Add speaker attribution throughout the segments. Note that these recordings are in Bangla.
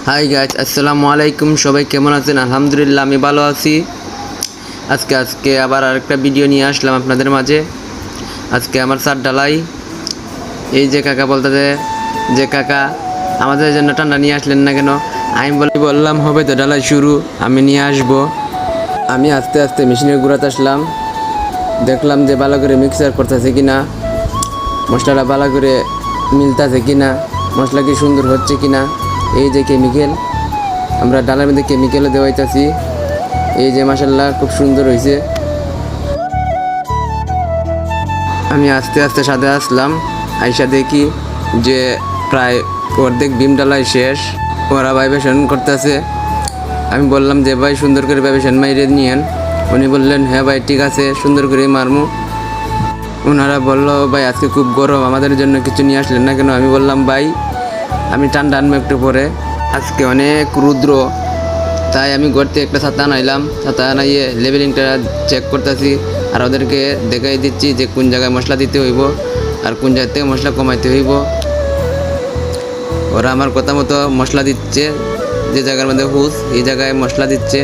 Speaker 1: হাই গাইস, আসসালামু আলাইকুম। সবাই কেমন আছেন? আলহামদুলিল্লাহ, আমি ভালো আছি। আজকে আবার আরেকটা ভিডিও নিয়ে আসলাম আপনাদের মাঝে। আজকে আমার ছাদ ঢালাই। এই যে কাকা বলতেছে যে কাকা আমাদের জন্য ঠান্ডা নিয়ে আসলেন না কেন? আমি বললাম হবে তো ঢালাই শুরু, আমি নিয়ে আসব। আমি আস্তে আস্তে মেশিনের গুঁড়াতে আসলাম, দেখলাম যে ভালো করে মিক্সার করতেছে কিনা, মশলাটা ভালো করে মিলতেছে কিনা, মশলা কি সুন্দর হচ্ছে কিনা। এই যে কেমিক্যাল, আমরা ডালের মধ্যে কেমিক্যালও দেওয়াইতেছি। এই যে মাশাআল্লাহ খুব সুন্দর হয়েছে। আমি আস্তে আস্তে সাথে আসলাম, আইসা দেখি যে প্রায় অর্ধেক বিম ডালাই শেষ। ওরা ভাইবেশন করতেছে। আমি বললাম যে ভাই সুন্দর করে ভাইবেশন মাইরে নিয়েন। উনি বললেন হ্যাঁ ভাই ঠিক আছে, সুন্দর করে মারমু। ওনারা বললো ভাই আজকে খুব গরম, আমাদের জন্য কিছু নিয়ে আসলেন না কেন? আমি বললাম ভাই আমি ঠান্ডা আনবো একটু পরে, আজকে অনেক রুদ্র, তাই আমি ঘর থেকে একটা ছাতা আনাইলাম। ছাতা আনাইয়ে লেভেলিংটা চেক করতেছি আর ওদেরকে দেখাই দিচ্ছি যে কোন জায়গায় মশলা দিতে হইব আর কোন জায়গা থেকে মশলা কমাইতে হইব। ওরা আমার কথা মতো মশলা দিচ্ছে, যে জায়গার মধ্যে হুস এই জায়গায় মশলা দিচ্ছে।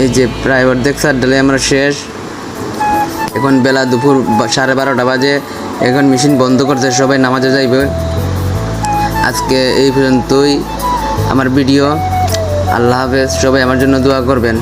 Speaker 1: এই যে প্রায় অর্ধেক ছাদ ঢালাই আমরা শেষ। এখন বেলা দুপুর 12:30 বাজে। এখন মেশিন বন্ধ করতে সবাই নামাজে যাইবে। আজকে এই পর্যন্তই আমার ভিডিও। আল্লাহ হাফেজ, সবাই আমার জন্য দোয়া করবেন।